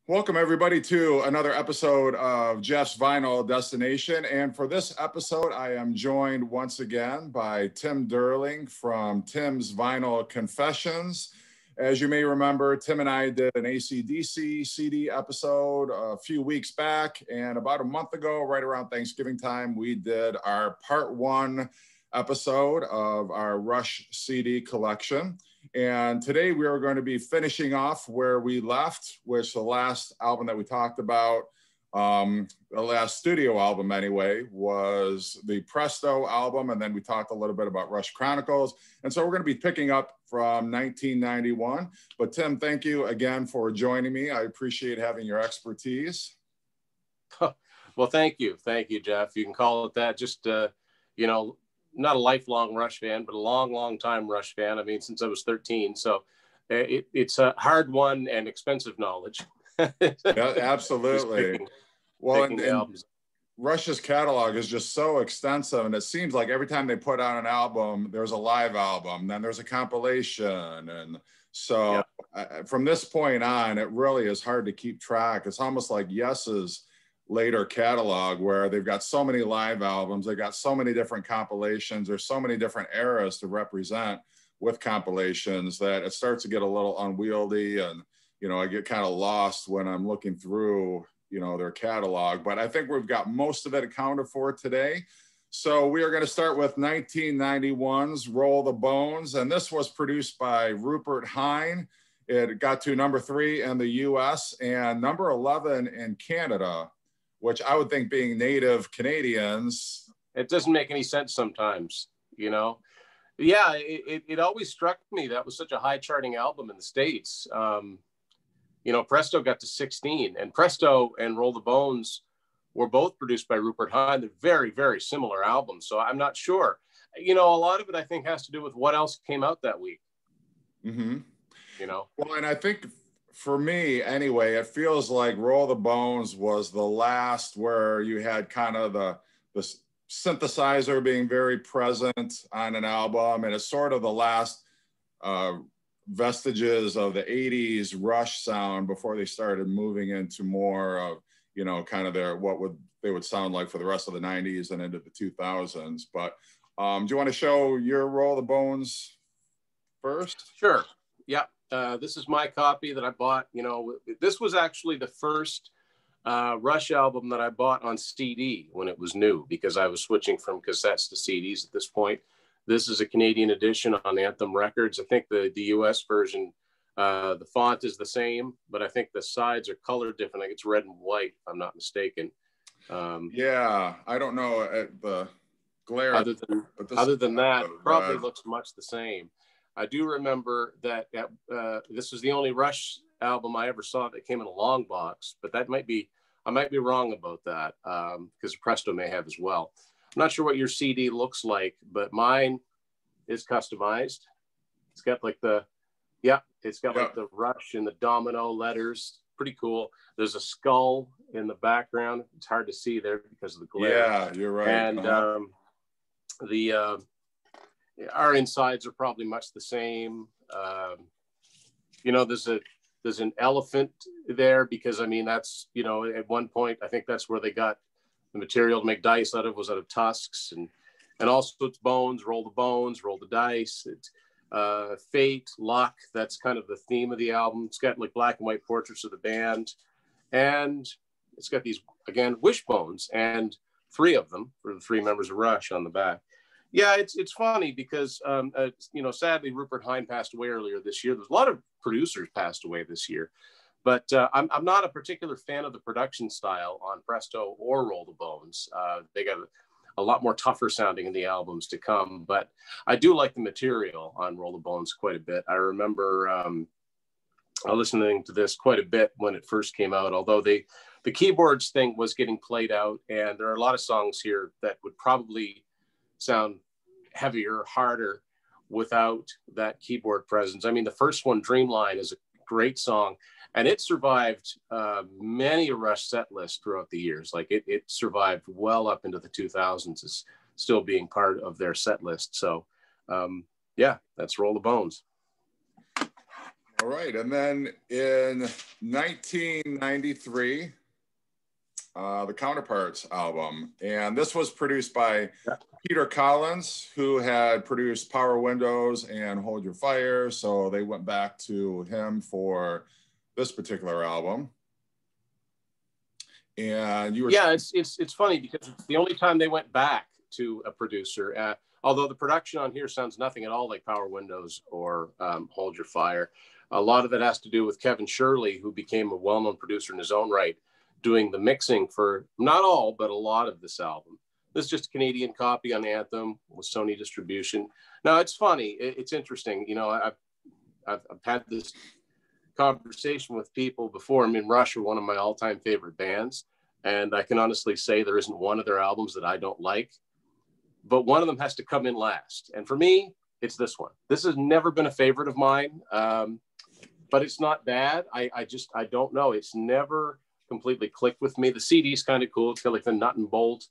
Welcome everybody to another episode of Jeff's Vinyl Destination. And for this episode, I am joined once again by Tim Durling from Tim's Vinyl Confessions. As you may remember, Tim and I did an AC/DC CD episode a few weeks back, and about a month ago, right around Thanksgiving time, we did our part one episode of our Rush CD collection. And today we are going to be finishing off where we left, which the last album that we talked about, the last studio album anyway, was the Presto album. And then we talked a little bit about Rush Chronicles. And so we're going to be picking up from 1991. But Tim, thank you again for joining me. I appreciate having your expertise. Well, thank you. Thank you, Jeff. You can call it that. Just, not a lifelong Rush fan, but a long time Rush fan. I mean, since I was 13. So it's a hard won and expensive knowledge. Yeah, absolutely. And Rush's catalog is just so extensive. And it seems like every time they put out an album, there's a live album, then there's a compilation. And so from this point on, it really is hard to keep track. It's almost like Yes's later catalog where they've got so many live albums, they've got so many different compilations, there's so many different eras to represent with compilations that it starts to get a little unwieldy, and I get kind of lost when I'm looking through their catalog. But I think we've got most of it accounted for today. So we are going to start with 1991's Roll the Bones, and this was produced by Rupert Hine. It got to number 3 in the US and number 11 in Canada, which I would think, being native Canadians, it doesn't make any sense sometimes, Yeah, it always struck me that was such a high charting album in the States. Presto got to 16, and Presto and Roll the Bones were both produced by Rupert Hine. They're very, very similar albums. So I'm not sure. A lot of it, I think, has to do with what else came out that week. Mm-hmm. Well, and I think, for me, anyway, it feels like Roll the Bones was the last where you had kind of the synthesizer being very present on an album, and it's sort of the last vestiges of the 80s Rush sound before they started moving into more of, kind of they would sound like for the rest of the 90s and into the 2000s. But do you want to show your Roll the Bones first? Sure. Yeah. This is my copy that I bought. This was actually the first Rush album that I bought on CD when it was new, because I was switching from cassettes to CDs at this point. This is a Canadian edition on Anthem Records. I think the US version, the font is the same, but I think the sides are colored different. I think it's red and white, if I'm not mistaken. Yeah, I don't know the glare. Other than that, probably looks much the same. I do remember that this was the only Rush album I ever saw that came in a long box, but I might be wrong about that, because Presto may have as well. I'm not sure what your CD looks like, but mine is customized. It's got like the Rush and the domino letters. Pretty cool. There's a skull in the background. It's hard to see there because of the glare. Yeah, you're right. And our insides are probably much the same. There's an elephant there because, that's, at one point, I think that's where they got the material to make dice out of tusks, and also it's bones, roll the dice. It's fate, luck. That's kind of the theme of the album. It's got like black and white portraits of the band, and it's got these, again, wishbones, and 3 of them for the 3 members of Rush on the back. Yeah, it's funny because, sadly, Rupert Hine passed away earlier this year. There's a lot of producers passed away this year, but I'm not a particular fan of the production style on Presto or Roll the Bones. They got a lot more tougher sounding in the albums to come, but I do like the material on Roll the Bones quite a bit. I remember listening to this quite a bit when it first came out, although the keyboards thing was getting played out, and there are a lot of songs here that would probably sound heavier, harder without that keyboard presence. The first one, Dreamline, is a great song, and it survived many a Rush set list throughout the years. Like it survived well up into the 2000s as still being part of their set list. So that's Roll the Bones. All right. And then in 1993, the Counterparts album. And this was produced by Peter Collins, who had produced Power Windows and Hold Your Fire. So they went back to him for this particular album. And you were... Yeah, it's funny because it's the only time they went back to a producer. Although the production on here sounds nothing at all like Power Windows or Hold Your Fire. A lot of it has to do with Kevin Shirley, who became a well-known producer in his own right, doing the mixing for not all, but a lot of this album. This is just a Canadian copy on Anthem with Sony distribution. Now, it's funny. It's interesting. You know, I've had this conversation with people before. I mean, Rush are one of my all-time favorite bands, and I can honestly say there isn't one of their albums that I don't like, but one of them has to come in last. And for me, it's this one. This has never been a favorite of mine, but it's not bad. I don't know. It's never completely clicked with me. The CD's kind of cool. It's got like the nut and bolt.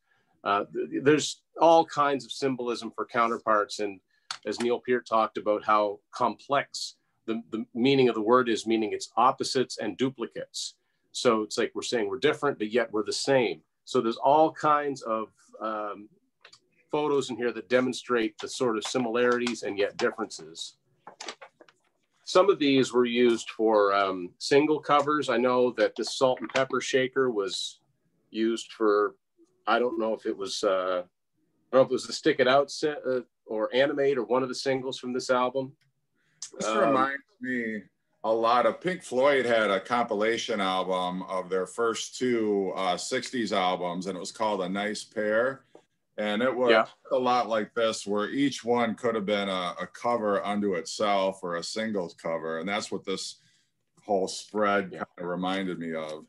There's all kinds of symbolism for Counterparts. And as Neil Peart talked about how complex the meaning of the word is, meaning it's opposites and duplicates. So it's like we're saying we're different, but yet we're the same. So there's all kinds of photos in here that demonstrate the sort of similarities and yet differences. Some of these were used for single covers. I know that the Salt and Pepper Shaker was used for, I don't know if it was the Stick It Out or Animate or one of the singles from this album. This reminds me a lot of Pink Floyd had a compilation album of their first two 60s albums, and it was called A Nice Pair. And it was a lot like this, where each one could have been a cover unto itself or a singles cover. And that's what this whole spread kind of reminded me of.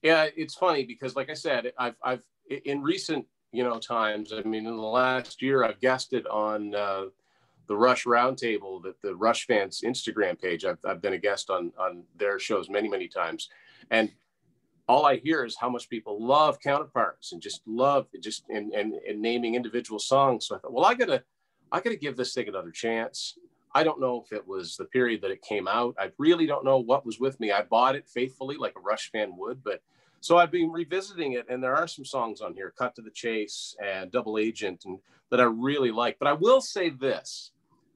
Yeah, it's funny because, like I said, I've in recent, times, I mean, in the last year, I've guested on the Rush Roundtable, that the Rush fans Instagram page. I've been a guest on their shows many, many times. And all I hear is how much people love Counterparts and just love and naming individual songs. So I thought, well, I gotta give this thing another chance. I don't know if it was the period that it came out. I really don't know what was with me. I bought it faithfully like a Rush fan would, but so I've been revisiting it, and there are some songs on here, Cut to the Chase and Double Agent, and that I really like. But I will say this.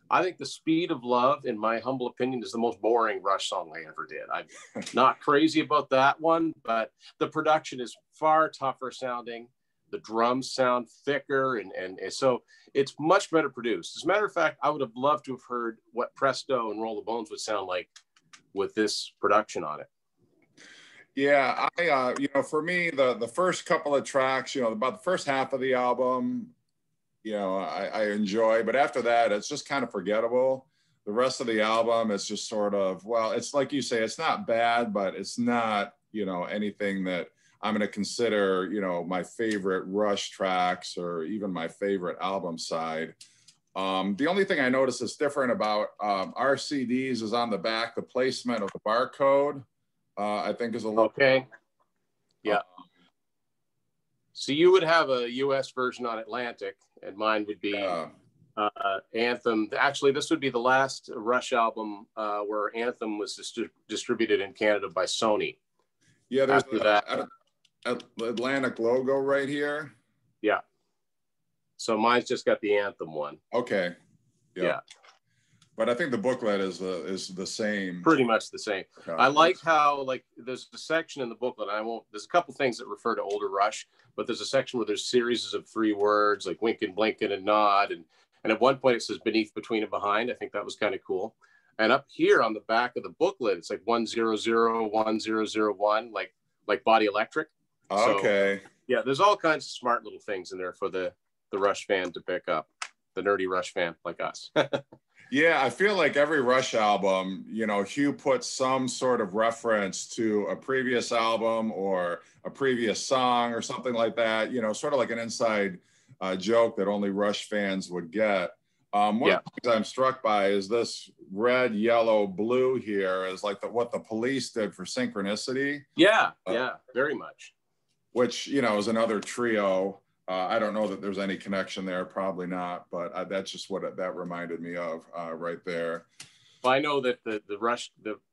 I think The Speed of Love, in my humble opinion, is the most boring Rush song I ever did. I'm not crazy about that one, but the production is far tougher sounding. The drums sound thicker, and so it's much better produced. As a matter of fact, I would have loved to have heard what Presto and Roll the Bones would sound like with this production on it. Yeah, for me, the first couple of tracks, about the first half of the album, I enjoy, but after that, it's just kind of forgettable. The rest of the album is just sort of, well, it's like you say, it's not bad, but it's not, anything that I'm going to consider, my favorite Rush tracks or even my favorite album side. The only thing I noticed is different about our CDs is on the back, the placement of the barcode, I think is a little... Okay. Yeah. So you would have a US version on Atlantic, and mine would be Anthem. Actually, this would be the last Rush album where Anthem was distributed in Canada by Sony. Yeah, there's that Atlantic logo right here. Yeah. So mine's just got the Anthem one. Okay. Yeah. But I think the booklet is the same. Pretty much the same. Okay. I like how, there's a section in the booklet, there's a couple things that refer to older Rush, but there's a section where there's series of 3 words like winking, blinking, and nod. And at one point it says beneath, between, and behind. I think that was kind of cool. And up here on the back of the booklet, it's like 1001001, like Body Electric. Okay. So, yeah, there's all kinds of smart little things in there for the Rush fan to pick up, the nerdy Rush fan like us. Yeah, I feel like every Rush album, Hugh puts some sort of reference to a previous album or a previous song or something like that, sort of like an inside joke that only Rush fans would get. One of the things I'm struck by is this red, yellow, blue here is like what the Police did for Synchronicity. Yeah, very much. Which, is another trio. I don't know that there's any connection there, probably not, but that's just what that reminded me of right there. I know that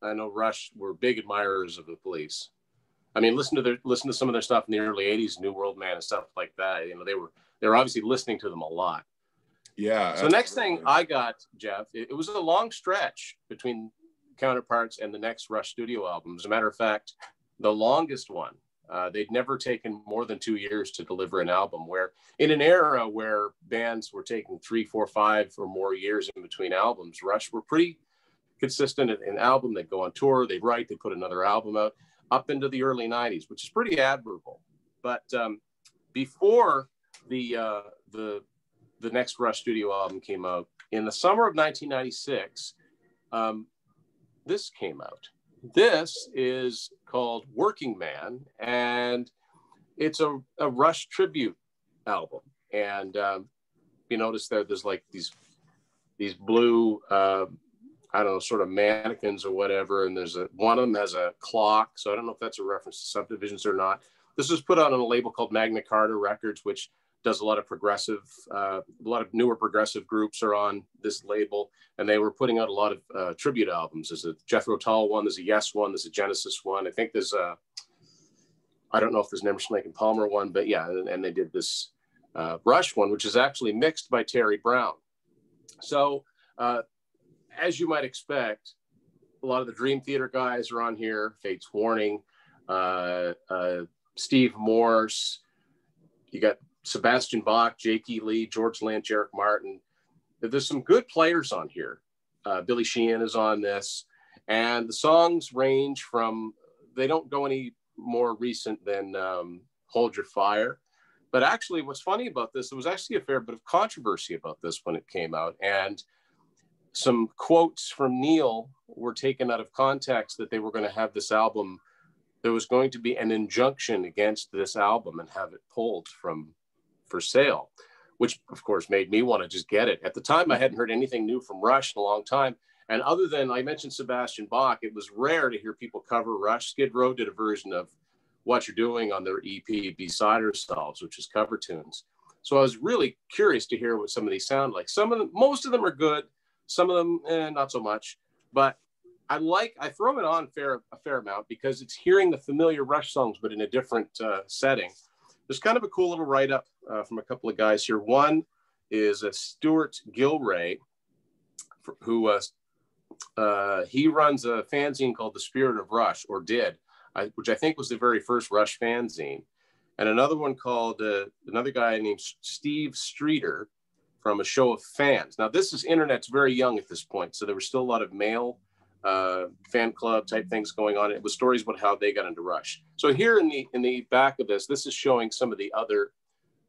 I know Rush were big admirers of the Police. I mean, listen to some of their stuff in the early '80s, New World Man and stuff like that. You know, they were obviously listening to them a lot. Yeah. So next thing I got, Jeff, it was a long stretch between Counterparts and the next Rush studio album. As a matter of fact, the longest one. They'd never taken more than 2 years to deliver an album, where in an era where bands were taking 3, 4, 5 or more years in between albums, Rush were pretty consistent in an album. They'd go on tour, they'd write, they'd put another album out up into the early 90s, which is pretty admirable. But before the next Rush studio album came out, in the summer of 1996, this came out. This is called Working Man, and it's a Rush tribute album. And you notice there's like these blue, I don't know, sort of mannequins or whatever. And one of them has a clock. So I don't know if that's a reference to Subdivisions or not. This was put out on a label called Magna Carta Records, which does a lot of newer progressive groups are on this label, and they were putting out a lot of tribute albums. There's a Jethro Tull one, there's a Yes one, there's a Genesis one. I think there's I don't know if there's an Emerson, Lake and Palmer one, but yeah, and they did this Rush one, which is actually mixed by Terry Brown. So as you might expect, a lot of the Dream Theater guys are on here, Fates Warning, Steve Morse, you got Sebastian Bach, Jake E. Lee, George Lynch, Eric Martin. There's some good players on here. Billy Sheehan is on this. And the songs range from, they don't go any more recent than Hold Your Fire. But actually, what's funny about this, there was actually a fair bit of controversy about this when it came out. And some quotes from Neil were taken out of context that they were going to have this album. There was going to be an injunction against this album and have it pulled for sale, which of course made me want to just get it. At the time, I hadn't heard anything new from Rush in a long time. And other than I mentioned Sebastian Bach, it was rare to hear people cover Rush. Skid Row did a version of What You're Doing on their EP Beside Ourselves, which is cover tunes. So I was really curious to hear what some of these sound like. Most of them are good. Some of them, not so much. But I throw it on a fair amount because it's hearing the familiar Rush songs, but in a different setting. There's kind of a cool little write-up from a couple of guys here. One is Stuart Gilray, who he runs a fanzine called The Spirit of Rush, or did, which I think was the very first Rush fanzine. And another one called, another guy named Steve Streeter from A Show of Fans. Now, internet's very young at this point, so there was still a lot of mail fan club type things going on. It was stories about how they got into Rush. So here in the back of this is showing some of the other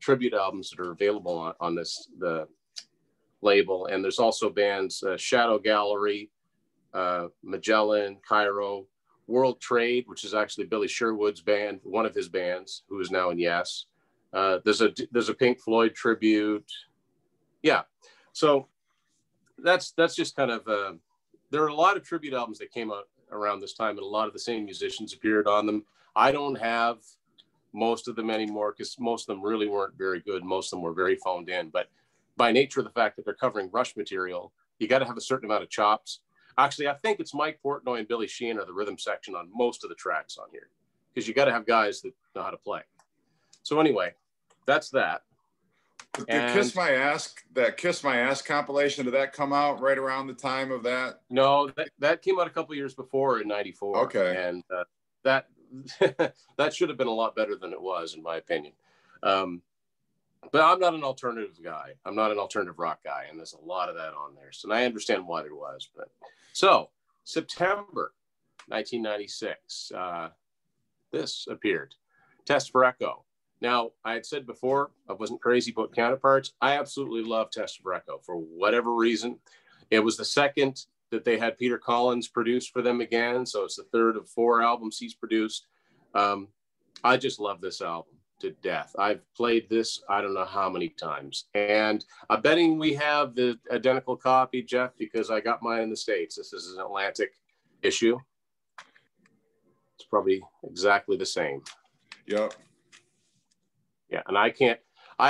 tribute albums that are available on the label. And there's also bands Shadow Gallery, Magellan, Cairo, World Trade, which is actually Billy Sherwood's band, one of his bands, who is now in Yes. There's a Pink Floyd tribute. Yeah. So that's just kind of there are a lot of tribute albums that came out around this time, and a lot of the same musicians appeared on them. I don't have most of them anymore because most of them really weren't very good. Most of them were very phoned in. But by nature of the fact that they're covering Rush material, you got to have a certain amount of chops. Actually, I think it's Mike Portnoy and Billy Sheehan are the rhythm section on most of the tracks on here because you got to have guys that know how to play. So anyway, that's that. The Kiss My Ass compilation, did that come out right around the time of that? No, that came out a couple of years before in '94. Okay. And that should have been a lot better than it was, in my opinion. But I'm not an alternative guy. I'm not an alternative rock guy, and there's a lot of that on there. So I understand why there was. But so September 1996, this appeared, Test for Echo. Now, I had said before, I wasn't crazy about Counterparts. I absolutely love Test for Echo for whatever reason. It was the second that they had Peter Collins produce for them again. So it's the third of 4 albums he's produced. I just love this album to death. I've played this, I don't know how many times. And I'm betting we have the identical copy, Jeff, because I got mine in the States. This is an Atlantic issue. It's probably exactly the same. Yep. Yeah, and I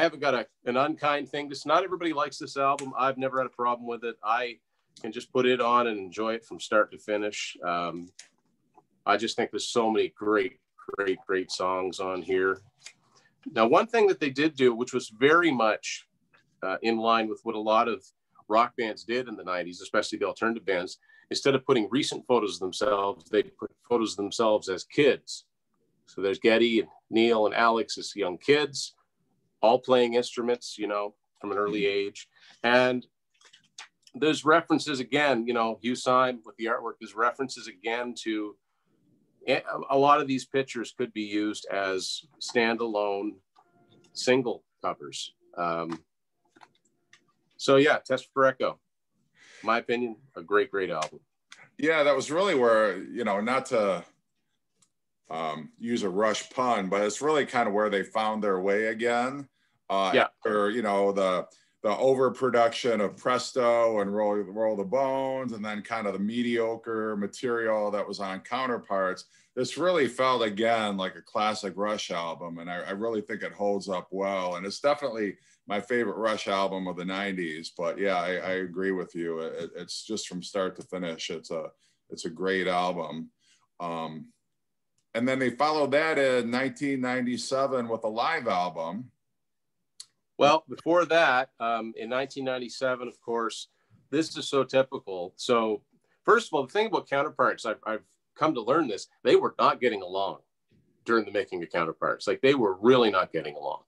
haven't got an unkind thing. Not everybody likes this album. I've never had a problem with it. I and just put it on and enjoy it from start to finish. I just think there's so many great songs on here. Now, one thing that they did do, which was very much in line with what a lot of rock bands did in the 90s, especially the alternative bands, instead of putting recent photos of themselves, they put photos of themselves as kids. So there's Geddy and Neil and Alex as young kids, all playing instruments, you know, from an early age. And there's references again, you know, Hugh Syme with the artwork, there's references again to a lot of these pictures could be used as standalone single covers. So yeah, Test for Echo, my opinion, a great album. Yeah, that was really where, you know, not to use a Rush pun, but it's really kind of where they found their way again. After, you know, the overproduction of Presto and Roll the Bones, and then kind of the mediocre material that was on Counterparts. This really felt again like a classic Rush album, and I really think it holds up well. And it's definitely my favorite Rush album of the 90s. But yeah, I agree with you. It's just from start to finish, it's a great album. And then they followed that in 1997 with a live album. Well, before that, in 1997, of course, this is so typical. So first of all, the thing about Counterparts, I've come to learn this, they were not getting along during the making of Counterparts. Like, they were really not getting along.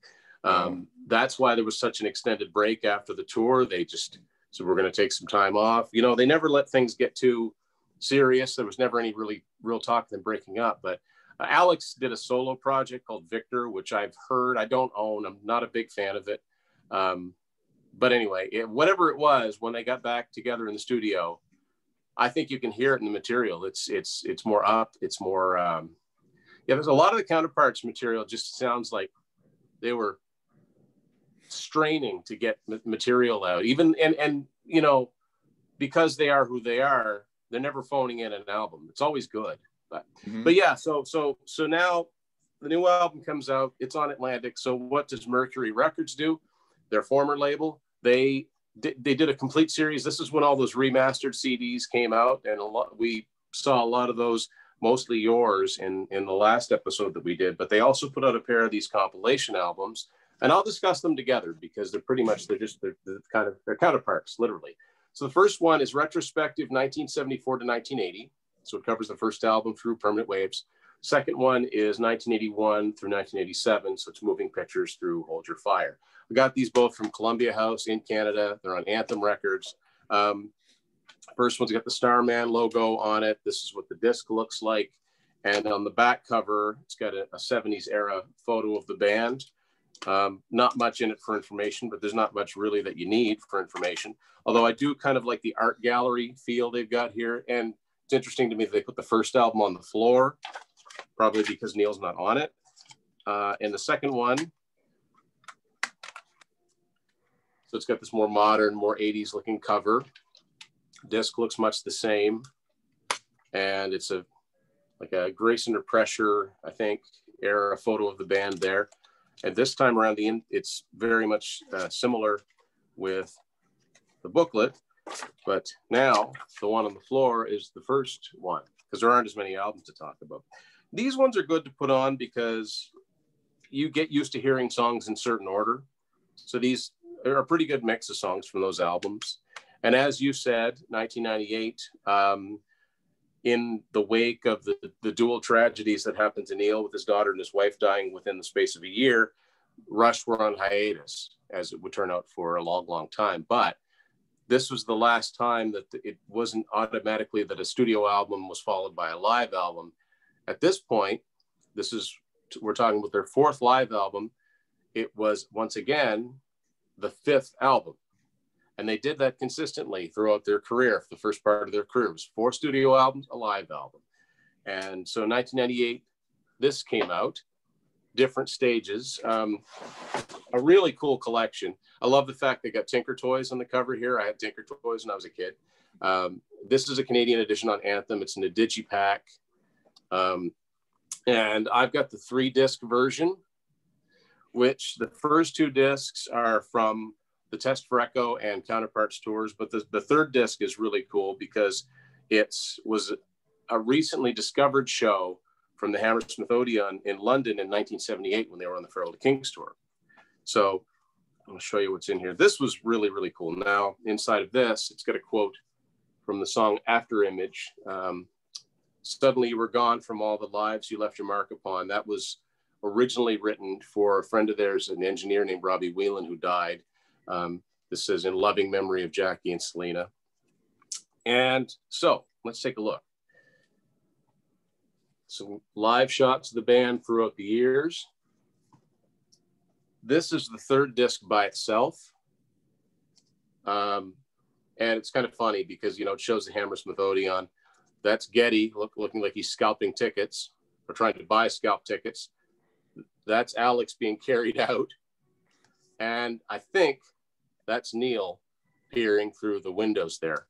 That's why there was such an extended break after the tour. They just said, we're going to take some time off. You know, they never let things get too serious. There was never any real talk of them breaking up. But Alex did a solo project called Victor, which I've heard. I don't own. I'm not a big fan of it. But anyway, whatever it was, when they got back together in the studio, I think you can hear it in the material. It's more up. It's more, there's a lot of the Counterparts material just sounds like they were straining to get material out. Even, and you know, because they are who they are, they're never phoning in an album. It's always good. But yeah, so now the new album comes out. It's on Atlantic. So what does Mercury Records do? Their former label, they did a complete series. This is when all those remastered CDs came out, and we saw a lot of those, mostly yours, in the last episode that we did. But they also put out a pair of these compilation albums, and I'll discuss them together because they're counterparts, literally. So the first one is retrospective 1974 to 1980. So it covers the first album through Permanent Waves. Second one is 1981 through 1987. So it's moving pictures through Hold Your Fire. We got these both from Columbia House in Canada. They're on Anthem Records. First one's got the Starman logo on it. This is what the disc looks like. And on the back cover, it's got a 70s era photo of the band. Not much in it for information, but there's not much really that you need for information. Although I do kind of like the art gallery feel they've got here. And it's interesting to me that they put the first album on the floor, probably because Neil's not on it. And the second one, so it's got this more modern, more 80s looking cover. Disc looks much the same. And it's like a Grace Under Pressure, I think, era photo of the band there. And this time around, it's very much similar with the booklet. But now the one on the floor is the first one, because there aren't as many albums to talk about. These ones are good to put on because you get used to hearing songs in certain order. So these are a pretty good mix of songs from those albums. And as you said, 1998, in the wake of the dual tragedies that happened to Neil with his daughter and his wife dying within the space of a year, Rush were on hiatus, as it would turn out, for a long time. But this was the last time that it wasn't automatically that a studio album was followed by a live album. At this point, we're talking about their fourth live album. It was, once again, the fifth album. And they did that consistently throughout their career. For the first part of their career, it was 4 studio albums, a live album. And so 1998, this came out, different stages. A really cool collection. I love the fact they got Tinker Toys on the cover here. I had Tinker Toys when I was a kid. This is a Canadian edition on Anthem. It's in a digipack. And I've got the 3-disc version, which the first 2 discs are from the Test for Echo and Counterparts tours, but the third disc is really cool because it was a recently discovered show from the Hammersmith Odeon in London in 1978 when they were on the Farewell to Kings tour. So I'll show you what's in here. This was really, really cool. Now, inside of this, it's got a quote from the song After Image. Suddenly you were gone from all the lives you left your mark upon. That was originally written for a friend of theirs, an engineer named Robbie Whelan, who died. This says, in loving memory of Jackie and Selena. And so let's take a look. Some live shots of the band throughout the years. This is the third disc by itself. And it's kind of funny because, you know, it shows the Hammersmith Odeon. That's Geddy looking like he's scalping tickets or trying to buy scalp tickets. That's Alex being carried out. And I think that's Neil peering through the windows there.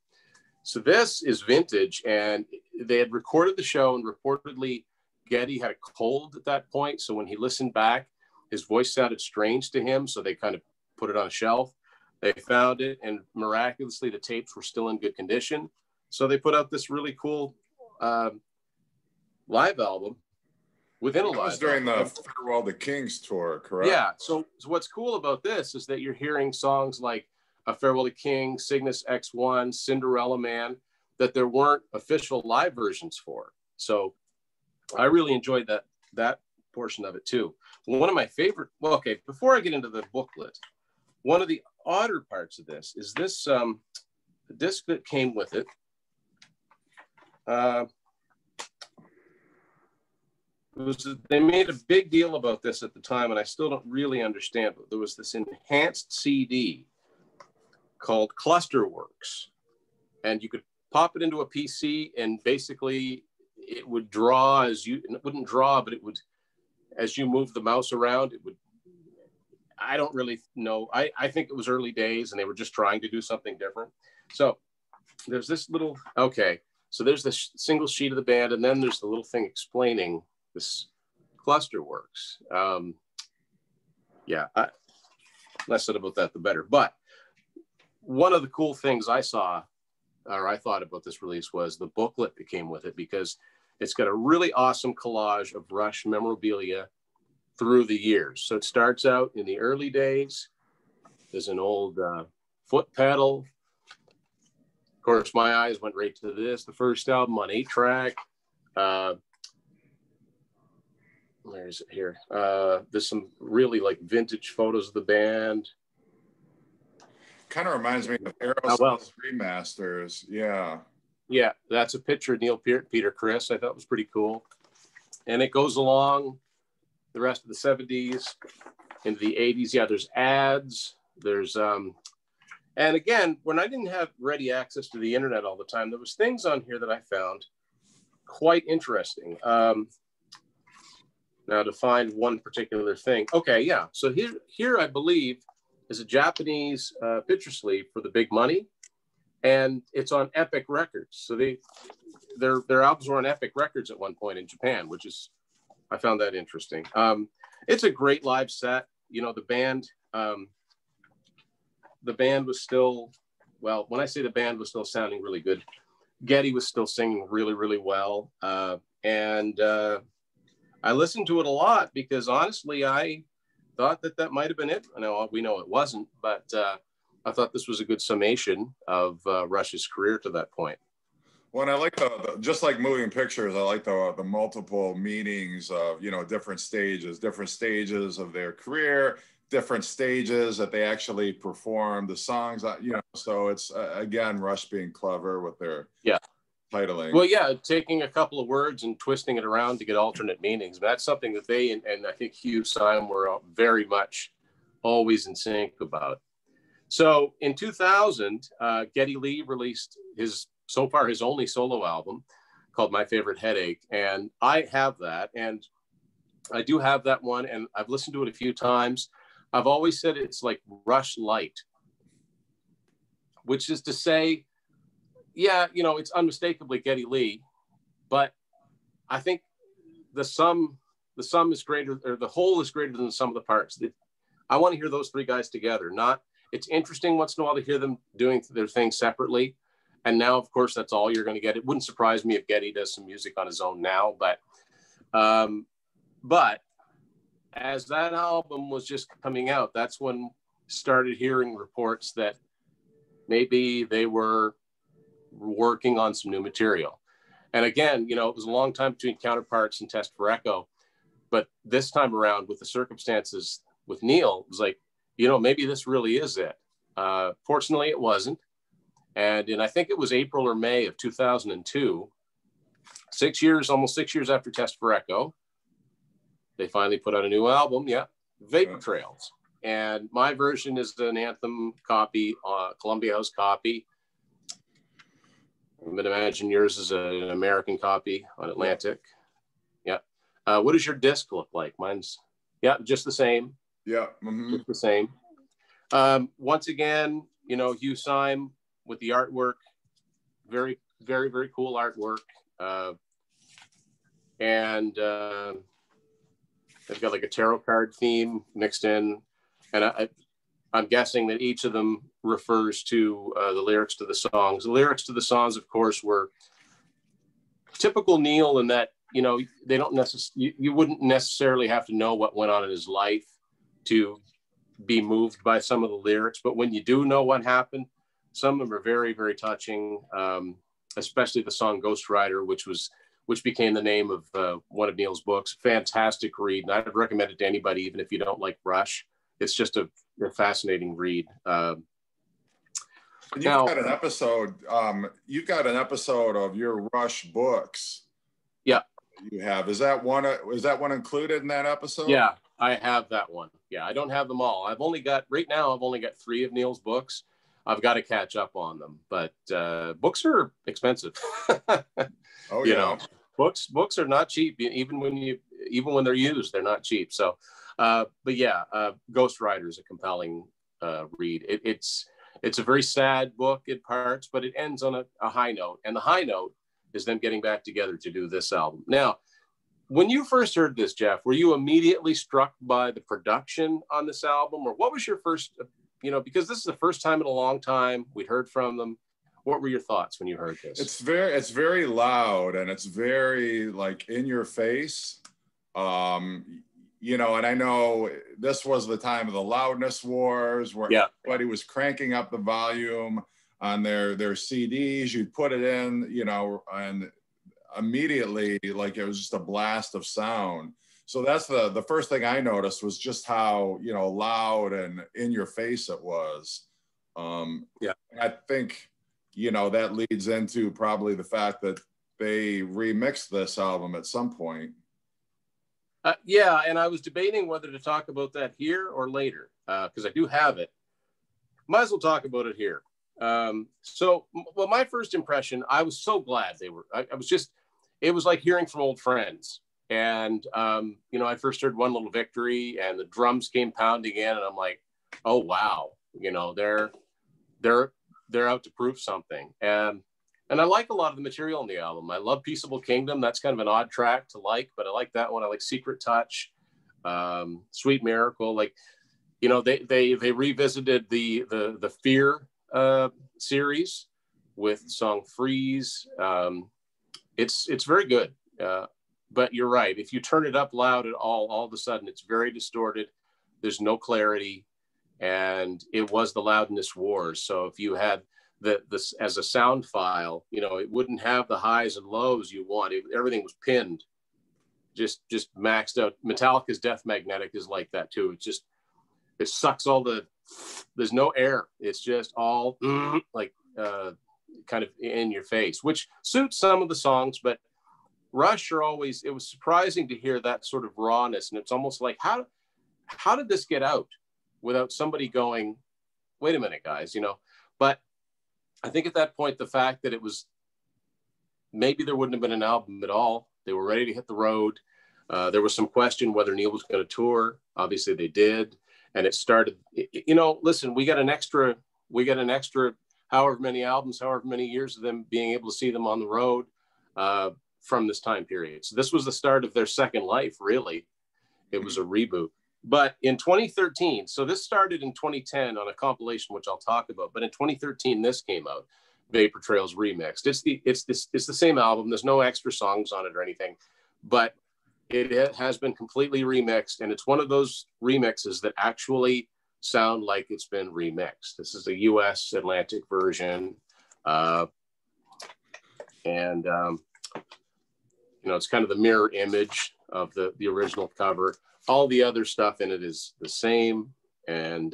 So this is vintage, and they had recorded the show, and reportedly Geddy had a cold at that point. So when he listened back, his voice sounded strange to him. So they kind of put it on a shelf. They found it, and miraculously the tapes were still in good condition. So they put out this really cool live album within a live album. That was during the Farewell to Kings tour, correct? Yeah. So what's cool about this is that you're hearing songs like A Farewell to King, Cygnus X1, Cinderella Man, that there weren't official live versions for. So I really enjoyed that portion of it too. One of my favorite, well, okay, before I get into the booklet, one of the odder parts of this is this the disc that came with it. They made a big deal about this at the time, and I still don't really understand, but there was this enhanced CD called Clusterworks, and you could pop it into a PC, and basically it would draw it wouldn't draw, but it would, as you move the mouse around, it would, I don't really know. I think it was early days and they were just trying to do something different. So there's this little, okay. So there's this single sheet of the band, and then there's the little thing explaining this Clusterworks. Yeah, less said about that, the better. But one of the cool things I saw, or I thought about this release, was the booklet that came with it, because it's got a really awesome collage of Rush memorabilia through the years. So it starts out in the early days. There's an old foot pedal. Of course, my eyes went right to this, the first album on 8-track. Where is it here? There's some really like vintage photos of the band. Kind of reminds me of Aerosmith remasters. Yeah. Yeah, that's a picture of Neil Peart, Peter Criss. I thought was pretty cool. And it goes along the rest of the 70s into the 80s. Yeah, there's ads. There's and again, when I didn't have ready access to the internet all the time, there was things on here that I found quite interesting. Now to find one particular thing. Okay, yeah. So here I believe is a Japanese picture sleeve for The Big Money, and it's on Epic Records. So their albums were on Epic Records at one point in Japan, which is, I found that interesting. It's a great live set. You know, the band was still, well, when I say the band was still sounding really good, Geddy was still singing really, really well. And I listened to it a lot because honestly, I thought that might have been it. I know we know it wasn't, but I thought this was a good summation of Rush's career to that point. Well, and I like just like moving pictures, I like the multiple meanings of, you know, different stages of their career, different stages that they actually perform the songs, you know, so it's again, Rush being clever with their titling. Well, yeah, taking a couple of words and twisting it around to get alternate meanings. That's something that they, and I think Hugh Syme were very much always in sync about. So in 2000, Geddy Lee released so far his only solo album called My Favorite Headache. And I have that, and I do have that one, and I've listened to it a few times. I've always said it's like Rush light, which is to say, yeah, you know, it's unmistakably Geddy Lee, but I think the sum is greater, or the whole is greater than the sum of the parts. I want to hear those three guys together, not it's interesting once in a while to hear them doing their thing separately. And now, of course, that's all you're going to get. It wouldn't surprise me if Geddy does some music on his own now, but as that album was just coming out, that's when started hearing reports that maybe they were working on some new material. And again, it was a long time between Counterparts and Test for Echo, but this time around with the circumstances with Neil, it was like, maybe this really is it. Fortunately, it wasn't. And I think it was April or May of 2002, almost 6 years after Test for Echo, they finally put out a new album. Yeah. Vapor Trails. And my version is an Anthem copy, Columbia House copy. I would imagine yours is an American copy on Atlantic. Yeah. What does your disc look like? Mine's, just the same. Yeah. Just the same. Once again, Hugh Syme with the artwork, very, very, very cool artwork. And they've got like a tarot card theme mixed in. And I'm guessing that each of them refers to the lyrics to the songs. The lyrics to the songs, of course, were typical Neil in that, they don't necessarily, you wouldn't necessarily have to know what went on in his life to be moved by some of the lyrics. But when you do know what happened, some of them are very, very touching, especially the song Ghost Rider, which became the name of one of Neil's books. Fantastic read. And I'd recommend it to anybody, even if you don't like Rush. It's just a fascinating read. You've got an episode. You've got an episode of your Rush books. Yeah, you have. Is that one included in that episode? Yeah, I have that one. Yeah, I don't have them all. I've only got 3 of Neil's books. I've got to catch up on them, but books are expensive. Oh yeah, books are not cheap. Even when they're used, they're not cheap. So. But yeah, Ghost Rider is a compelling read. It's a very sad book in parts, but it ends on a high note. And the high note is them getting back together to do this album. Now, when you first heard this, Jeff, were you immediately struck by the production on this album? Or what was your first, because this is the first time in a long time we'd heard from them. What were your thoughts when you heard this? It's very loud and it's very like in your face. And I know this was the time of the loudness wars where everybody was cranking up the volume on their CDs. You'd put it in, and immediately, like, it was just a blast of sound. So that's the first thing I noticed was just how, loud and in your face it was. I think, that leads into probably the fact that they remixed this album at some point. And I was debating whether to talk about that here or later, because I do have it. Might as well talk about it here. My first impression, I was so glad they were, it was like hearing from old friends. And, I first heard One Little Victory and the drums came pounding in and I'm like, oh, wow. They're out to prove something. And I like a lot of the material on the album. I love Peaceable Kingdom. That's kind of an odd track to like, but I like that one. I like Secret Touch, Sweet Miracle. Like, they revisited the Fear series with the song Freeze. It's very good. But you're right. If you turn it up loud at all of a sudden, it's very distorted. There's no clarity. And it was the loudness wars. So if you had this as a sound file, it wouldn't have the highs and lows you want. Everything was pinned, just maxed out. Metallica's Death Magnetic is like that too. It sucks there's no air. It's just all kind of in your face, which suits some of the songs, but Rush it was surprising to hear that sort of rawness. And it's almost like, how did this get out without somebody going, wait a minute, guys, but I think at that point, the fact that it was, maybe there wouldn't have been an album at all. They were ready to hit the road. There was some question whether Neil was going to tour. Obviously they did. And it started, listen, we got an extra however many albums, however many years of them being able to see them on the road from this time period. So this was the start of their second life, really. It was a reboot. But in 2013, so this started in 2010 on a compilation, which I'll talk about. But in 2013, this came out, Vapor Trails Remixed. It's the same album. There's no extra songs on it or anything, but it has been completely remixed. And it's one of those remixes that actually sound like it's been remixed. This is a US Atlantic version. It's kind of the mirror image of the original cover. All the other stuff in it is the same, and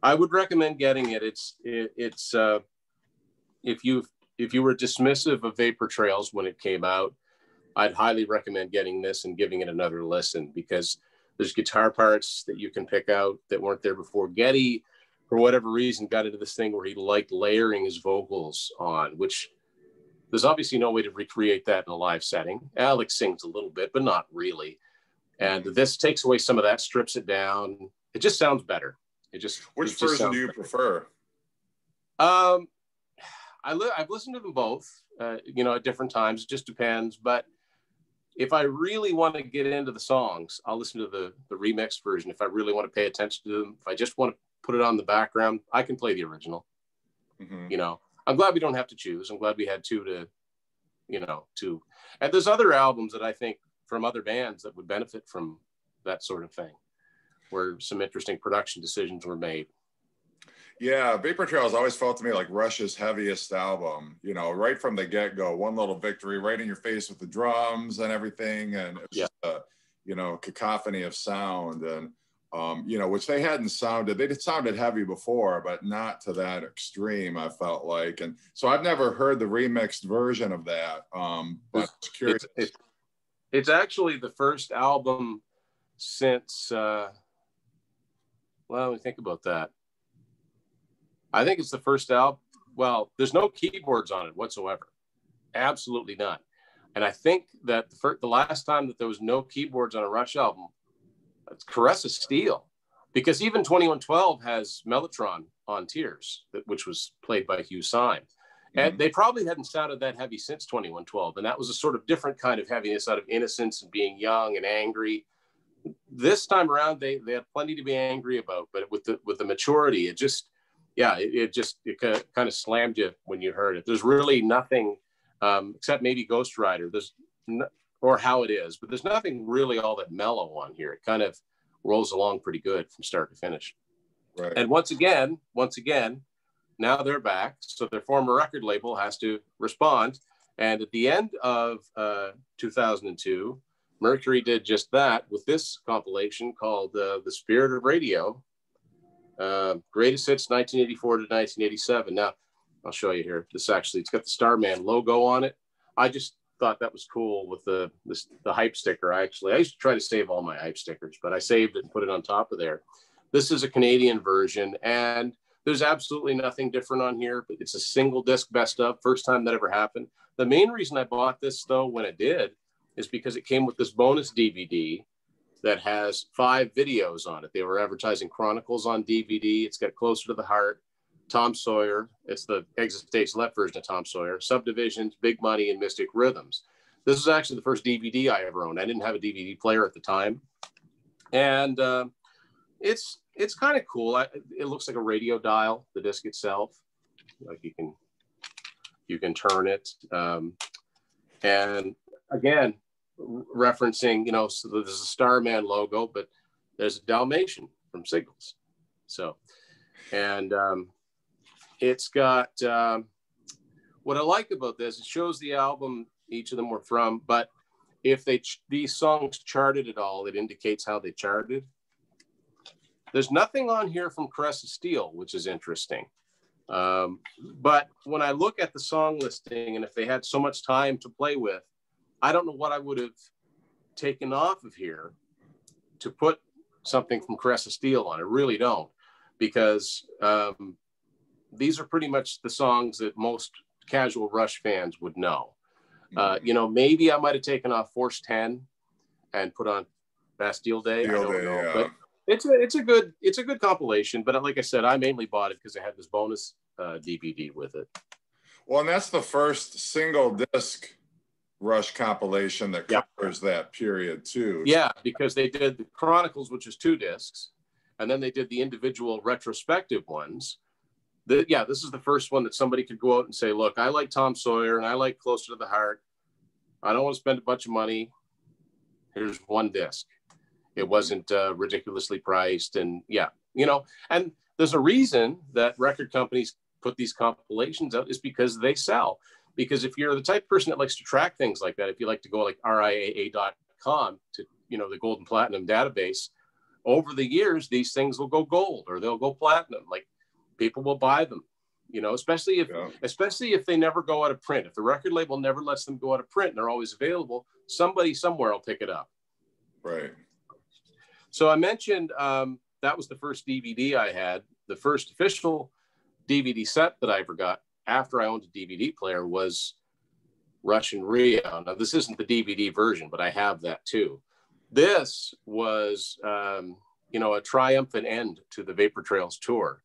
I would recommend getting it. It's if you were dismissive of Vapor Trails when it came out, I'd highly recommend getting this and giving it another listen, because there's guitar parts that you can pick out that weren't there before. Geddy, for whatever reason, got into this thing where he liked layering his vocals on, which there's obviously no way to recreate that in a live setting. Alex sings a little bit, but not really. And this takes away some of that, strips it down. It just sounds better. Which version do you prefer? I've listened to them both, at different times. It just depends. But if I really want to get into the songs, I'll listen to the remixed version. If I really want to pay attention to them, if I just want to put it on the background, I can play the original. Mm-hmm. I'm glad we don't have to choose. I'm glad we had two. And there's other albums that I think from other bands that would benefit from that sort of thing, where some interesting production decisions were made. Yeah, Vapor Trails always felt to me like Rush's heaviest album, right from the get-go. One Little Victory, right in your face with the drums and everything. And it was just a, cacophony of sound. And, which they hadn't sounded. They sounded heavy before, but not to that extreme, I felt like. And so I've never heard the remixed version of that. But it's curious. It's actually the first album since, let me think about that. I think it's the first album. Well, there's no keyboards on it whatsoever. Absolutely none. And I think that the last time that there was no keyboards on a Rush album, it's Caress of Steel. Because even 2112 has Mellotron on Tears, which was played by Hugh Syme. And they probably hadn't sounded that heavy since 2112. And that was a sort of different kind of heaviness out of innocence and being young and angry. This time around, they had plenty to be angry about, but with the maturity, it kind of slammed you when you heard it. There's really nothing, except maybe Ghost Rider, or How It Is, but there's nothing really all that mellow on here. It kind of rolls along pretty good from start to finish. Right. And once again, now they're back. So their former record label has to respond. And at the end of 2002, Mercury did just that with this compilation called The Spirit of Radio, Greatest Hits 1984 to 1987. Now, I'll show you here. It's got the Starman logo on it. I just thought that was cool with the hype sticker. I used to try to save all my hype stickers, but I saved it and put it on top of there. This is a Canadian version, and there's absolutely nothing different on here, but it's a single disc best of, first time that ever happened. The main reason I bought this, though, when it did, is because it came with this bonus DVD that has 5 videos on it. They were advertising Chronicles on DVD. It's got Closer to the Heart, Tom Sawyer. It's the Exit Stage Left version of Tom Sawyer, Subdivisions, Big Money, and Mystic Rhythms. This was actually the first DVD I ever owned. I didn't have a DVD player at the time. And it's kind of cool. It looks like a radio dial, the disc itself. Like you can turn it. And again, referencing, so there's a Starman logo, but there's a Dalmatian from Signals. So, and it's got, what I like about this, it shows the album each of them were from, but if these songs charted at all, it indicates how they charted. There's nothing on here from Caress of Steel, which is interesting. But when I look at the song listing, and if they had so much time to play with, I don't know what I would have taken off of here to put something from Caress of Steel on. I really don't, because these are pretty much the songs that most casual Rush fans would know. Maybe I might have taken off Force 10 and put on Bastille Day. I don't know, yeah. But it's a good compilation. But like I said, I mainly bought it because it had this bonus DVD with it. Well, and that's the first single disc Rush compilation that covers that period too. Yeah, because they did the Chronicles, which is 2 discs, and then they did the individual retrospective ones. This is the first one that somebody could go out and say, look, I like Tom Sawyer and I like Closer to the Heart. I don't want to spend a bunch of money. Here's 1 disc. It wasn't ridiculously priced. And and there's a reason that record companies put these compilations out, is because they sell. Because if you're the type of person that likes to track things like that, if you like to go like RIAA.com to, the gold and platinum database, over the years, these things will go gold or they'll go platinum. Like, people will buy them, especially if they never go out of print. If the record label never lets them go out of print and they're always available, somebody somewhere will pick it up. Right. So I mentioned that was the first DVD I had. The first official DVD set that I ever got after I owned a DVD player was Rush and Rio. Now, this isn't the DVD version, but I have that too. This was, a triumphant end to the Vapor Trails tour.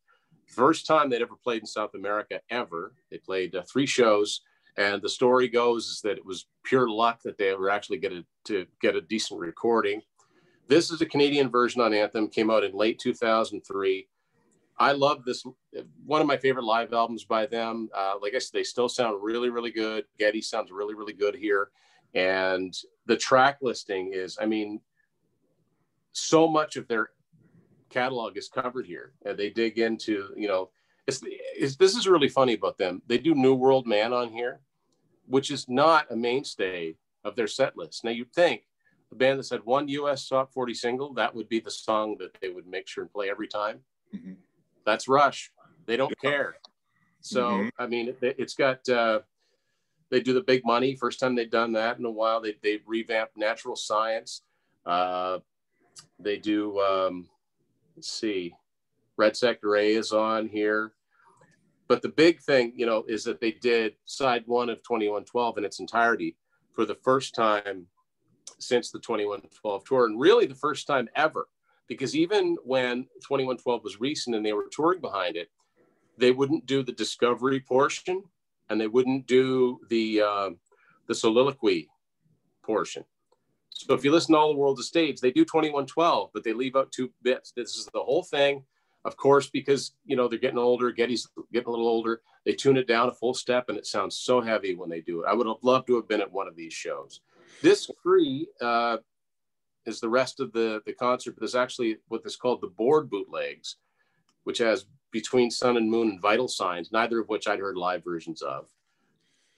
First time they'd ever played in South America ever. They played 3 shows, and the story goes is that it was pure luck that they were actually to get a decent recording. This is a Canadian version on Anthem, came out in late 2003. I love this. One of my favorite live albums by them. Like I said, they still sound really, really good. Geddy sounds really, really good here. And the track listing is, so much of their catalog is covered here. And they dig into, this is really funny about them. They do New World Man on here, which is not a mainstay of their set list. Now, you'd think a band that's had 1 US Top 40 single, that would be the song that they would make sure and play every time. Mm-hmm. That's Rush. They don't care. So, it's got, they do the Big Money. First time they've done that in a while. They revamped Natural Science. They do, let's see, Red Sector A is on here. But the big thing, is that they did side 1 of 2112 in its entirety for the first time since the 2112 tour, and really the first time ever. Because even when 2112 was recent and they were touring behind it, they wouldn't do the discovery portion and they wouldn't do the soliloquy portion. So if you listen to All the World of Stage, they do 2112, but they leave out 2 bits. This is the whole thing. Of course, because, they're getting older, Geddy's getting a little older, they tune it down a full step and it sounds so heavy when they do it. I would have loved to have been at one of these shows. Disc 3 is the rest of the concert, but there's actually what is called the board bootlegs, which has Between Sun and Moon and Vital Signs, neither of which I'd heard live versions of.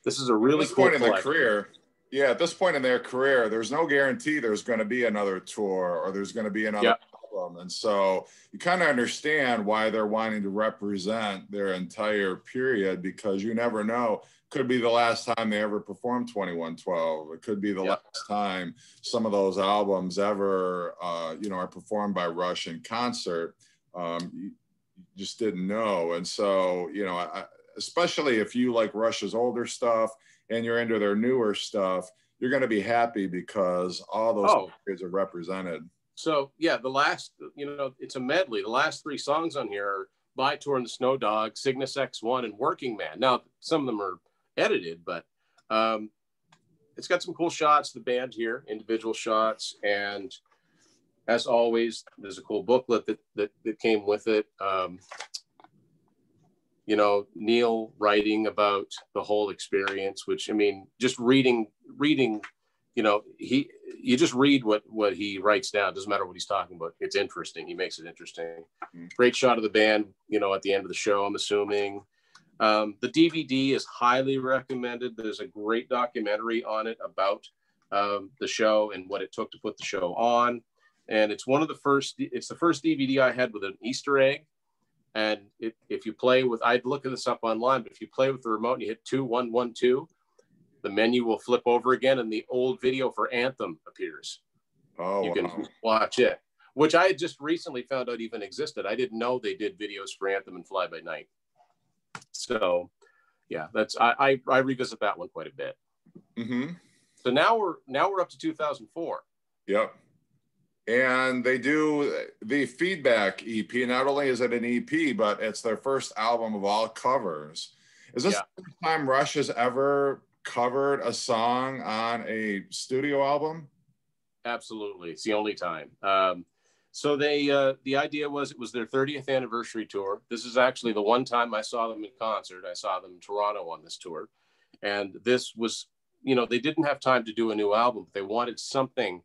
This is a really cool point in the career. Yeah, at this point in their career, there's no guarantee there's going to be another tour or there's going to be another album. And so you kind of understand why they're wanting to represent their entire period, because you never know. Could be the last time they ever performed 2112. It could be the last time some of those albums ever, are performed by Rush in concert. You just didn't know. And so, especially if you like Rush's older stuff and you're into their newer stuff, you're going to be happy because all those periods are represented. So, the last, it's a medley. The last 3 songs on here are By Tour and the Snow Dog, Cygnus X1, and Working Man. Now, some of them are edited, but it's got some cool shots, the band here, individual shots, and as always, there's a cool booklet that came with it. Neil writing about the whole experience, which, just reading, you just read what he writes down. It doesn't matter what he's talking about. It's interesting. He makes it interesting. Mm-hmm. Great shot of the band, at the end of the show, I'm assuming. The DVD is highly recommended. There's a great documentary on it about the show and what it took to put the show on. And it's the first DVD I had with an Easter egg. And if you play with, I'd look this up online, but if you play with the remote and you hit 2112, the menu will flip over again and the old video for Anthem appears. Oh, you can watch it, which I had just recently found out even existed. I didn't know they did videos for Anthem and Fly By Night. So, I revisit that one quite a bit. Mm-hmm. So now we're up to 2004. Yep. And they do the Feedback EP. Not only is it an EP, but it's their first album of all covers. Is this the first time Rush has ever covered a song on a studio album? Absolutely. It's the only time. So the idea was, it was their 30th anniversary tour. This is actually the one time I saw them in concert. I saw them in Toronto on this tour. And this was, you know, they didn't have time to do a new album. They wanted something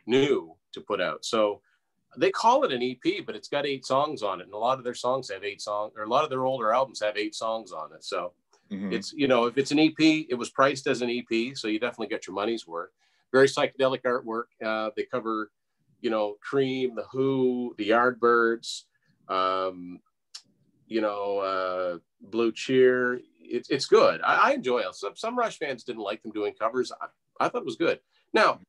new to put out. So they call it an EP, but it's got 8 songs on it. And a lot of their songs have 8 songs, or a lot of their older albums have 8 songs on it. So it's, you know, if it's an EP, it was priced as an EP. So you definitely get your money's worth. Very psychedelic artwork. They cover, you know, Cream, The Who, the Yardbirds, you know, Blue Cheer. It's good. I enjoy it. Some Rush fans didn't like them doing covers. I thought it was good. Now,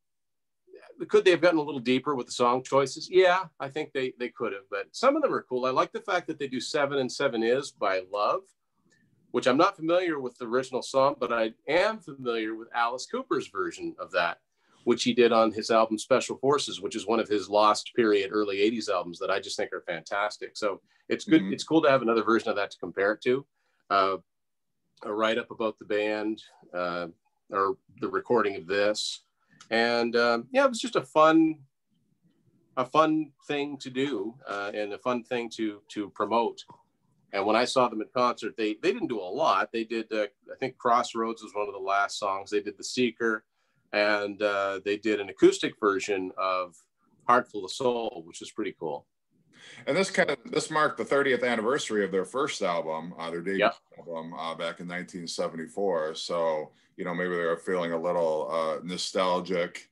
could they have gotten a little deeper with the song choices? Yeah, I think they could have, but some of them are cool. I like the fact that they do 7 and 7 Is by Love, which I'm not familiar with the original song, but I am familiar with Alice Cooper's version of that, which he did on his album Special Forces, which is one of his lost period early 80s albums that I just think are fantastic. So it's good. It's cool to have another version of that to compare it to. A write-up about the band, or the recording of this. And yeah, it was just a fun thing to do, and a fun thing to promote. And when I saw them in concert, they didn't do a lot. They did, I think Crossroads was one of the last songs. They did The Seeker, and they did an acoustic version of Heart Full of Soul, which is pretty cool. And this marked the 30th anniversary of their first album, their debut album, back in 1974. So, you know, maybe they were feeling a little nostalgic,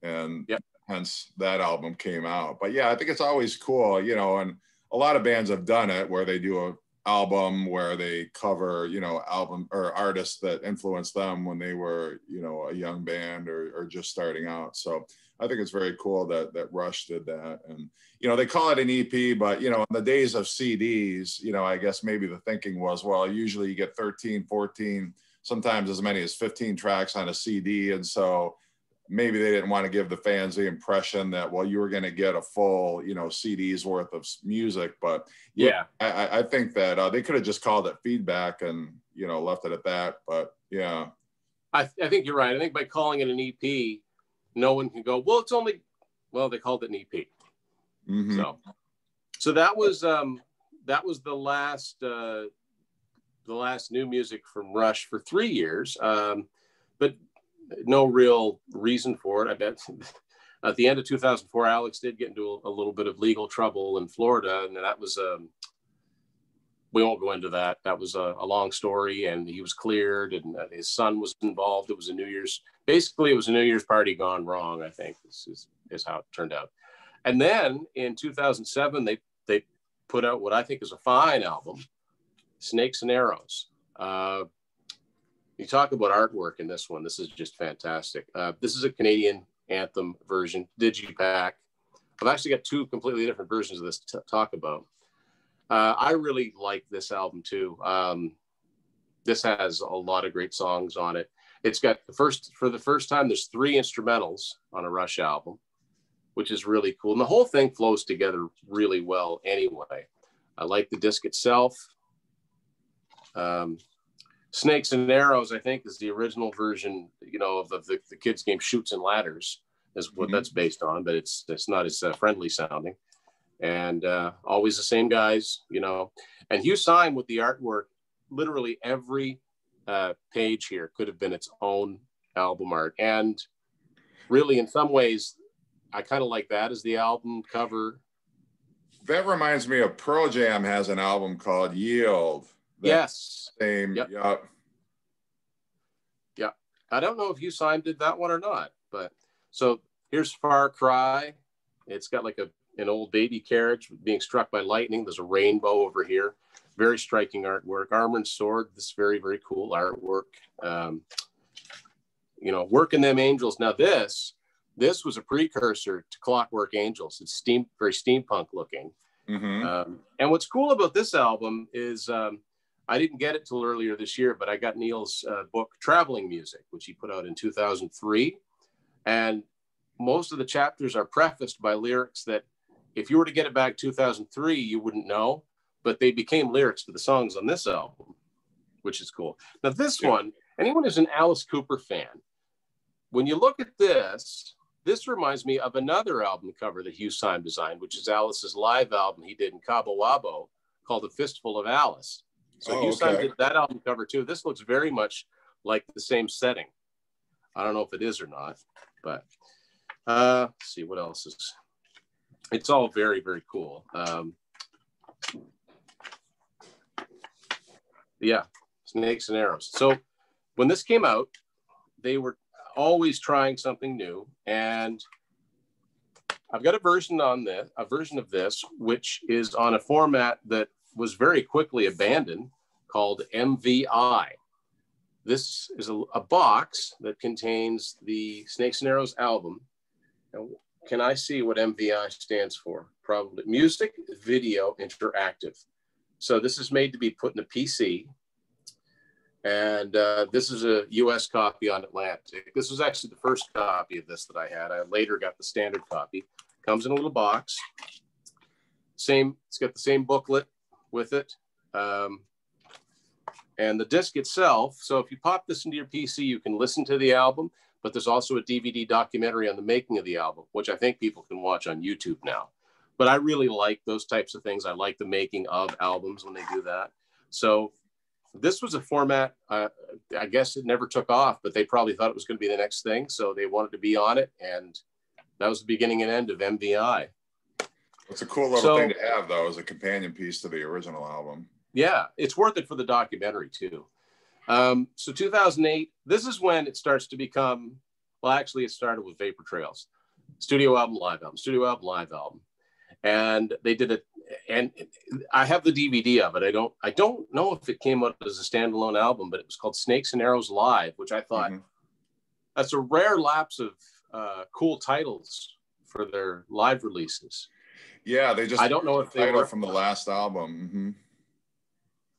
and hence that album came out. But yeah, I think it's always cool, you know, and a lot of bands have done it where they do an album where they cover, you know, album or artists that influenced them when they were, you know, a young band or just starting out. So I think it's very cool that Rush did that. And, you know, they call it an EP, but, you know, in the days of CDs, you know, I guess maybe the thinking was, well, usually you get 13, 14, sometimes as many as 15 tracks on a CD. And so maybe they didn't want to give the fans the impression that, well, you were going to get a full, you know, CD's worth of music. But yeah, I think that they could have just called it feedback and, you know, left it at that. But yeah. I think you're right. I think by calling it an EP, no one can go, well, it's only, well, they called it an EP. So that was the last new music from Rush for 3 years. But no real reason for it. I bet at the end of 2004, Alex did get into a little bit of legal trouble in Florida. And that was, we won't go into that. That was a long story, and he was cleared, and his son was involved. It was a New Year's party gone wrong, I think is how it turned out. And then in 2007, they put out what I think is a fine album, Snakes and Arrows. You talk about artwork in this one. This is just fantastic. This is a Canadian anthem version, Digipack. I've actually got 2 completely different versions of this to talk about. I really like this album too. This has a lot of great songs on it. It's got for the first time, there's 3 instrumentals on a Rush album, which is really cool. And the whole thing flows together really well anyway. I like the disc itself. Snakes and Arrows, I think, is the original version, you know, of the kids' game Shoots and Ladders is what that's based on, but it's not as friendly sounding. And always the same guys, you know. And Hugh Syme with the artwork, literally every page here could have been its own album art. And really, in some ways, I kind of like that as the album cover. That reminds me of Pearl Jam has an album called Yield. Yes. Same. Yep. Yep. Yeah. I don't know if Hugh Syme did that one or not, but so here's Far Cry. It's got like an old baby carriage being struck by lightning. There's a rainbow over here. Very striking artwork. Armor and Sword, this very, very cool artwork. You know, Working Them Angels. Now this was a precursor to Clockwork Angels. It's very steampunk looking. And what's cool about this album is I didn't get it till earlier this year, but I got Neil's book, Traveling Music, which he put out in 2003. And most of the chapters are prefaced by lyrics that if you were to get it back 2003, you wouldn't know, but they became lyrics to the songs on this album, which is cool. Now this one anyone who's an Alice Cooper fan, when you look at this, this reminds me of another album cover that Hugh Syme designed, which is Alice's live album he did in Cabo Wabo called A Fistful of Alice. So Hugh Syme did that album cover too. This looks very much like the same setting. I don't know if it is or not, but let's see what else is. It's all very, very cool. Yeah, Snakes and Arrows. So when this came out, they were always trying something new, and I've got a version of this, which is on a format that was very quickly abandoned, called MVI. This is a box that contains the Snakes and Arrows album. Now, can I see what MVI stands for? Probably Music Video Interactive. So this is made to be put in a PC. And this is a US copy on Atlantic. This was actually the first copy of this that I had. I later got the standard copy. Comes in a little box. It's got the same booklet with it. And the disc itself, so if you pop this into your PC, you can listen to the album, but there's also a DVD documentary on the making of the album, which I think people can watch on YouTube now. But I really like those types of things. I like the making of albums when they do that. So this was a format, I guess it never took off, but they probably thought it was going to be the next thing. So they wanted to be on it. And that was the beginning and end of MVI. It's a cool little thing to have, though, as a companion piece to the original album. Yeah, it's worth it for the documentary, too. So 2008, this is when it starts to become, well, actually, it started with Vapor Trails. Studio album, live album, studio album, live album. And they did it, and I have the DVD of it. I don't know if it came out as a standalone album, but it was called Snakes and Arrows Live, which I thought that's a rare lapse of cool titles for their live releases. Yeah, they just, I don't know if they were from the last album.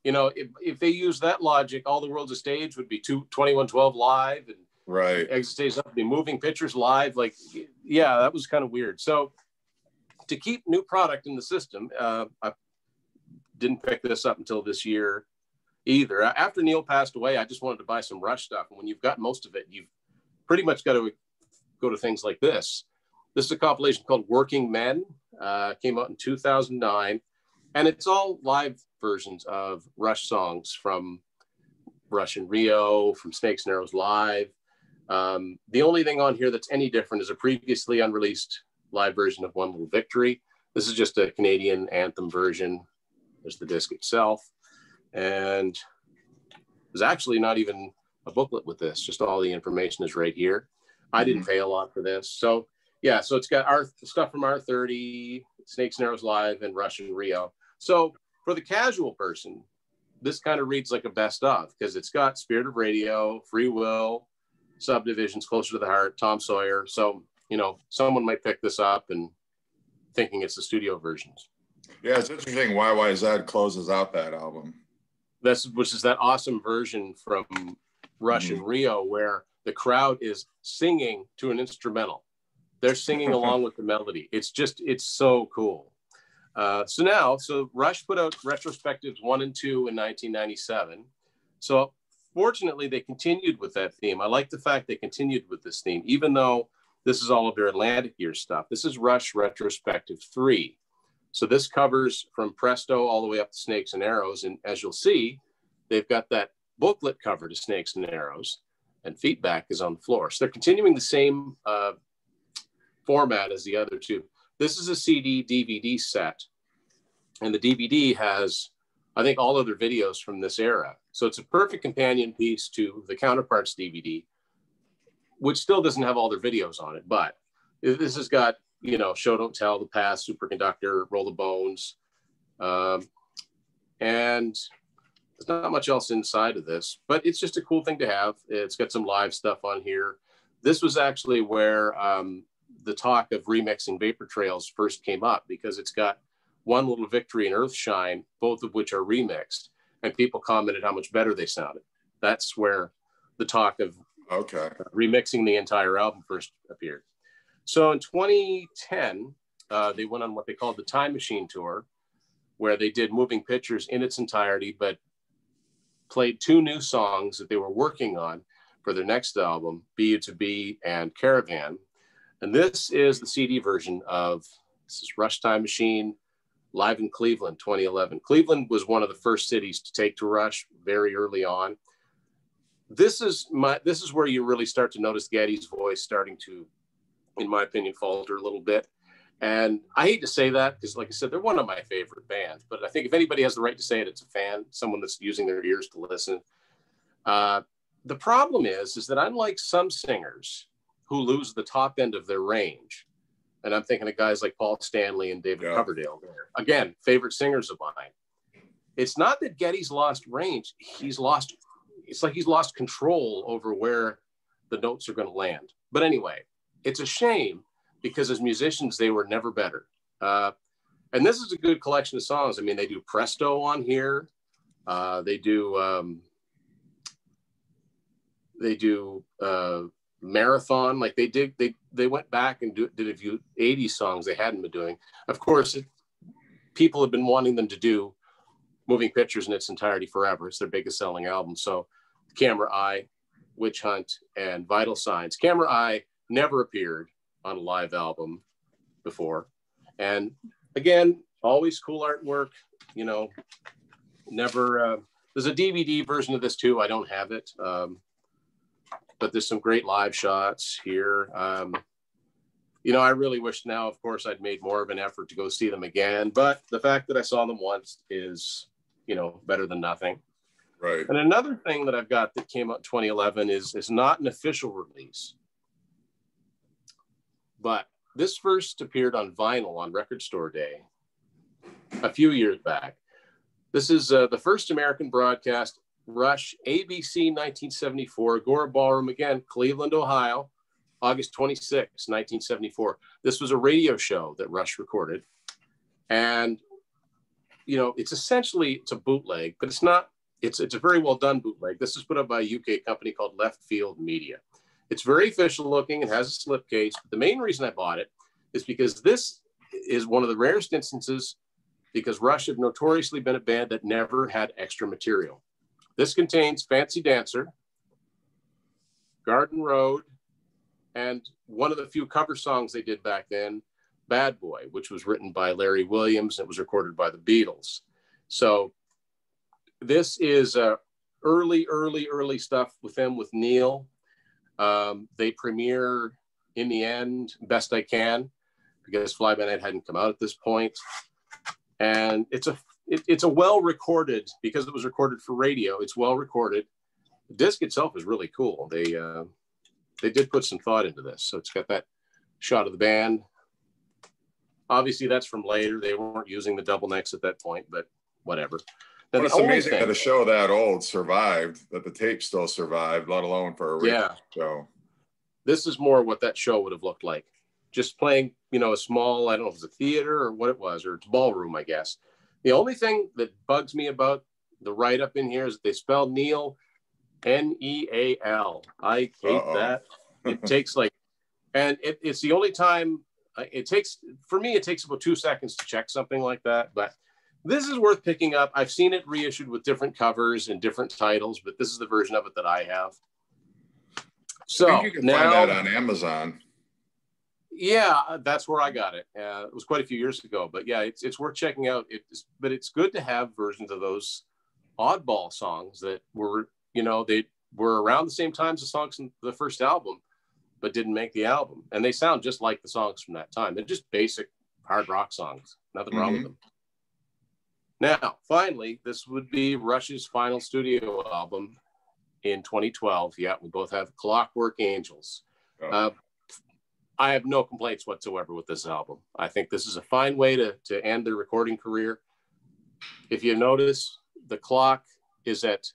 You know, if they use that logic, All the World's a Stage would be 2112 live, and right, Exit Stage up would be Moving Pictures live. Like, yeah, that was kind of weird. So to keep new product in the system, I didn't pick this up until this year either. After Neil passed away, I just wanted to buy some Rush stuff. And when you've got most of it, you've pretty much got to go to things like this. This is a compilation called Working Men. Came out in 2009. And it's all live versions of Rush songs from Rush in Rio, from Snakes and Arrows Live. The only thing on here that's any different is a previously unreleased live version of One Little Victory. This is just a Canadian anthem version. There's the disc itself. And there's actually not even a booklet with this. Just all the information is right here. I didn't pay a lot for this. So yeah, so it's got our stuff from R30, Snakes and Arrows Live, and Rush in Rio. So for the casual person, this kind of reads like a best of, because it's got Spirit of Radio, Free Will, Subdivisions, Closer to the Heart, Tom Sawyer. So, you know, someone might pick this up and thinking it's the studio versions. Yeah, it's interesting. YYZ closes out that album. Which is that awesome version from Rush in Rio, where the crowd is singing to an instrumental. They're singing along with the melody. It's so cool. So Rush put out retrospectives 1 and 2 in 1997. So fortunately, they continued with that theme. I like the fact they continued with this theme, even though this is all of their Atlantic year stuff. This is Rush Retrospective 3. So this covers from Presto all the way up to Snakes and Arrows. And as you'll see, they've got that booklet cover to Snakes and Arrows, and Feedback is on the floor. So they're continuing the same format as the other two. This is a CD DVD set, and the DVD has, I think, all other videos from this era. So it's a perfect companion piece to the Counterparts DVD, which still doesn't have all their videos on it, but this has got, you know, Show Don't Tell, The Past, Superconductor, Roll the Bones, and there's not much else inside of this, but it's just a cool thing to have. It's got some live stuff on here. This was actually where the talk of remixing Vapor Trails first came up, because it's got One Little Victory and Earthshine, both of which are remixed, and people commented how much better they sounded. That's where the talk of remixing the entire album first appeared. So in 2010, they went on what they called the Time Machine Tour, where they did Moving Pictures in its entirety, but played two new songs that they were working on for their next album, Be You to Be and Caravan. And this is the CD version of, this is Rush Time Machine live in Cleveland, 2011. Cleveland was one of the first cities to take to Rush very early on. This is where you really start to notice Geddy's voice starting to, in my opinion, falter a little bit. And I hate to say that because, like I said, they're one of my favorite bands. But I think if anybody has the right to say it, it's a fan, someone that's using their ears to listen. The problem is that unlike some singers who lose the top end of their range, and I'm thinking of guys like Paul Stanley and David Coverdale, again, favorite singers of mine. It's not that Geddy's lost range. It's like he's lost control over where the notes are going to land. But anyway, it's a shame because as musicians, they were never better. And this is a good collection of songs. I mean, they do Presto on here. They do Marathon. Like they went back and did a few 80s songs they hadn't been doing. Of course, people have been wanting them to do Moving Pictures in its entirety forever. It's their biggest selling album. So Camera Eye, Witch Hunt, and Vital Signs. Camera Eye never appeared on a live album before. And again, always cool artwork, you know, never, there's a DVD version of this too. I don't have it. But there's some great live shots here. You know, I really wish now, of course, I'd made more of an effort to go see them again. But the fact that I saw them once is, you know, better than nothing. Right. And another thing that I've got that came out in 2011 is not an official release. But this first appeared on vinyl on Record Store Day a few years back. This is the first American broadcast, Rush, ABC 1974, Agora Ballroom, again, Cleveland, Ohio, August 26, 1974. This was a radio show that Rush recorded. And, you know, it's a bootleg, but it's not, it's a very well done bootleg. This is put up by a UK company called Left Field Media. It's very official looking. It has a slipcase. But the main reason I bought it is because this is one of the rarest instances because Rush have notoriously been a band that never had extra material. This contains Fancy Dancer, Garden Road, and one of the few cover songs they did back then, Bad Boy, which was written by Larry Williams. And it was recorded by the Beatles. So this is early stuff with them, with Neil. They premiere In the End, Best I Can, because Fly By Night hadn't come out at this point. And it's a well-recorded, because it was recorded for radio, it's well-recorded. The disc itself is really cool. They did put some thought into this. So it's got that shot of the band. Obviously, that's from later. They weren't using the double necks at that point, but whatever. Well, it's amazing that a show that old survived, that the tape still survived, let alone for a radio show. This is more what that show would have looked like. Just playing, you know, a small, I don't know if it was a theater or what it was, or it's ballroom, I guess. The only thing that bugs me about the write-up in here is that they spell Neil Neal. I hate that. It takes and it's the only time it takes about 2 seconds to check something like that. But this is worth picking up. I've seen it reissued with different covers and different titles, but this is the version of it that I have. So I think you can find that on Amazon. Yeah, that's where I got it. It was quite a few years ago, but yeah, it's worth checking out. But it's good to have versions of those oddball songs that were, you know, they were around the same time as the songs in the first album, but didn't make the album. And they sound just like the songs from that time. They're just basic hard rock songs. Nothing wrong with them. Now, finally, this would be Rush's final studio album in 2012. Yeah, we both have Clockwork Angels. I have no complaints whatsoever with this album. I think this is a fine way to end their recording career. If you notice, the clock is at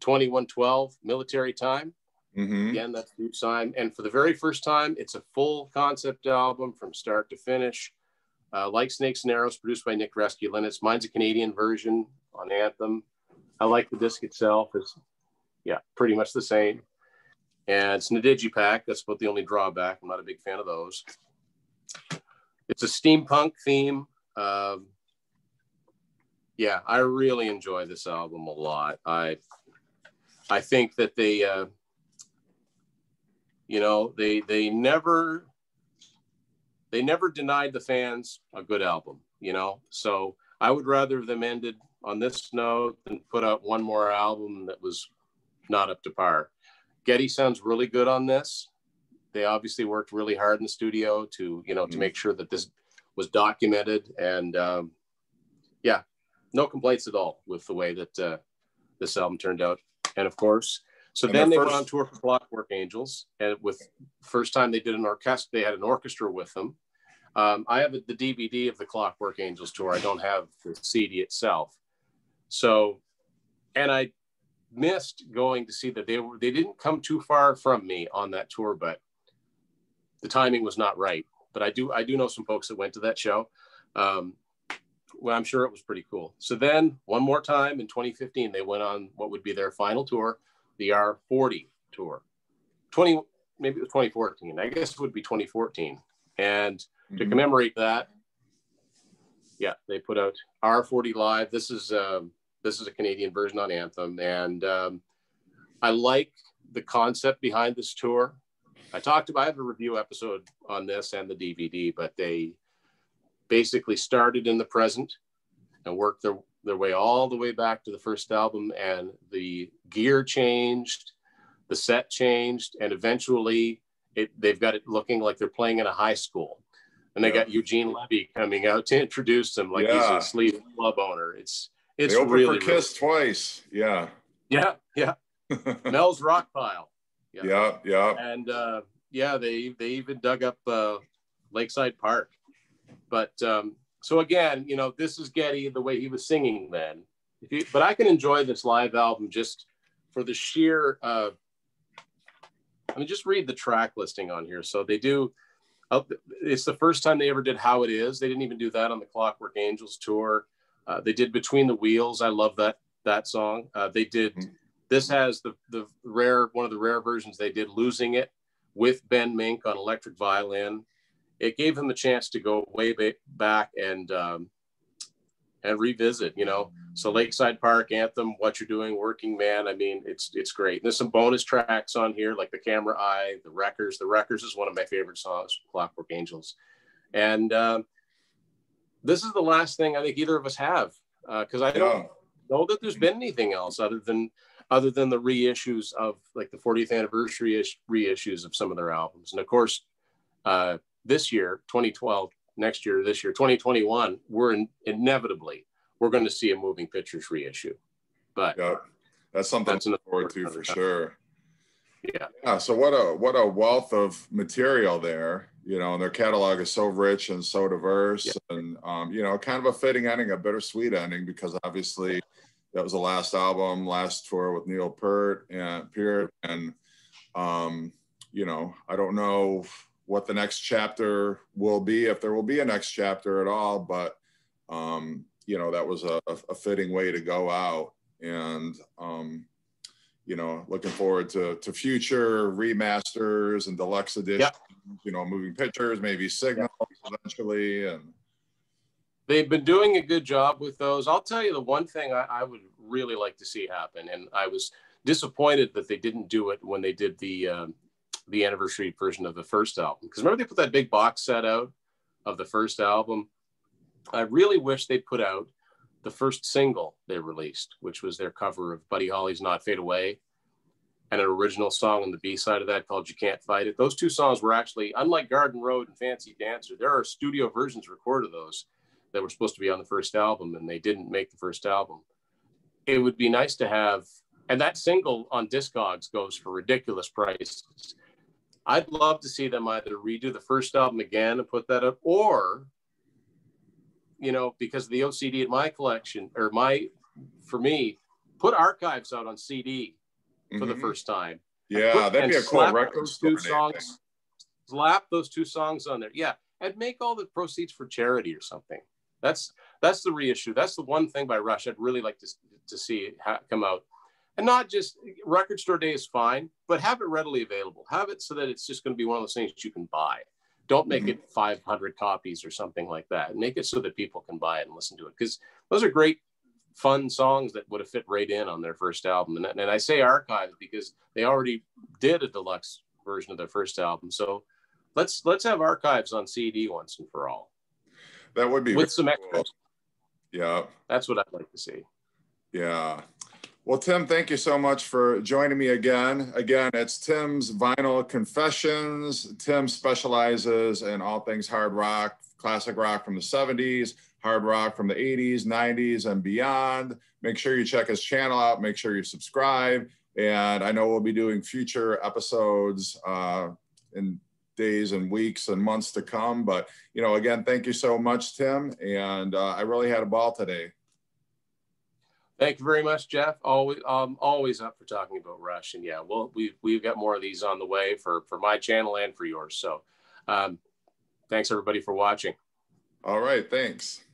21:12 military time. Again, that's the time. And for the very first time, it's a full concept album from start to finish. Like Snakes and Arrows, produced by Nick Resculinitz. Mine's a Canadian version on Anthem. I like the disc itself. It's, yeah, pretty much the same. And it's in a digipack. That's about the only drawback. I'm not a big fan of those. It's a steampunk theme. Yeah, I really enjoy this album a lot. I think that they, they never denied the fans a good album, So I would rather them ended on this note than put out one more album that was not up to par. Getty sounds really good on this. They obviously worked really hard in the studio to, to make sure that this was documented. And no complaints at all with the way that this album turned out. And of course, then they went on tour for Clockwork Angels, and with first time they did an orchestra, they had an orchestra with them. I have the DVD of the Clockwork Angels tour. I don't have the CD itself. So, and I missed going to see that they didn't come too far from me on that tour, but the timing was not right. But I do know some folks that went to that show. Well, I'm sure it was pretty cool. So then one more time in 2015, they went on what would be their final tour, the R40 tour. Maybe it was 2014. I guess it would be 2014. And to commemorate that, they put out R40 Live. This is a Canadian version on Anthem. And I like the concept behind this tour. I have a review episode on this and the DVD, but they basically started in the present and worked their way all the way back to the first album, and the gear changed, the set changed, and eventually they've got it looking like they're playing in a high school. And they got Eugene Levy coming out to introduce them like he's a sleeve club owner. It's they opened really for Kiss twice. Yeah. Mel's Rock Pile. Yeah. And they even dug up Lakeside Park. But so again, this is Getty the way he was singing then. But I can enjoy this live album just for the sheer. Just read the track listing on here. So they do. It's the first time they ever did How It Is. They didn't even do that on the Clockwork Angels tour. They did Between the Wheels. I love that song. They did. This has the one of the rare versions. They did Losing It with Ben Mink on electric violin. It gave him a chance to go way back and revisit, So Lakeside Park, Anthem, What You're Doing, Working Man. It's great. And there's some bonus tracks on here, like The Camera Eye, The Wreckers. The Wreckers is one of my favorite songs, Clockwork Angels. And this is the last thing I think either of us have, because I don't know that there's been anything else other than the reissues of like the 40th anniversary reissues of some of their albums. And of course, this year, 2012, next year, this year, 2021, we're going to see a Moving Pictures reissue. But that's something to look forward to for sure. Yeah. So what a wealth of material there, and their catalog is so rich and so diverse, and kind of a fitting ending, a bittersweet ending, because obviously that was the last album, last tour with Neil Peart, and I don't know what the next chapter will be, if there will be a next chapter at all, but that was a fitting way to go out. And looking forward to future remasters and deluxe editions, Moving Pictures, maybe Signals eventually. And they've been doing a good job with those. I'll tell you the one thing I would really like to see happen, and I was disappointed that they didn't do it when they did the anniversary version of the first album. Because remember they put that big box set out of the first album? I really wish they put out the first single they released, which was their cover of Buddy Holly's Not Fade Away, and an original song on the B-side of that called You Can't Fight It. Those two songs were actually, unlike Garden Road and Fancy Dancer, there are studio versions recorded of those that were supposed to be on the first album, and they didn't make the first album. It would be nice to have, and that single on Discogs goes for ridiculous prices. I'd love to see them either redo the first album again and put that up, or, because of the OCD in my collection, for me, put archives out on CD for the first time. Yeah, that'd be a cool record. Slap those two songs on there. Yeah, and make all the proceeds for charity or something. That's the reissue. That's the one thing by Rush I'd really like to see come out. And not just record store day is fine, but have it readily available. Have it so that it's just going to be one of those things you can buy. Don't make it 500 copies or something like that. Make it so that people can buy it and listen to it, because those are great fun songs that would have fit right in on their first album. And I say archives because they already did a deluxe version of their first album. So let's have archives on CD once and for all. That would be with some cool. extras. Yeah. That's what I'd like to see. Yeah. Well, Tim, thank you so much for joining me again. Again, it's Tim's Vinyl Confessions. Tim specializes in all things hard rock, classic rock from the 70s, hard rock from the 80s, 90s, and beyond. Make sure you check his channel out. Make sure you subscribe. And I know we'll be doing future episodes in days and weeks and months to come. But, you know, again, thank you so much, Tim. And I really had a ball today. Thank you very much, Jeff. Always up for talking about Rush. And yeah, well, we've got more of these on the way for my channel and for yours. So thanks everybody for watching. All right. Thanks.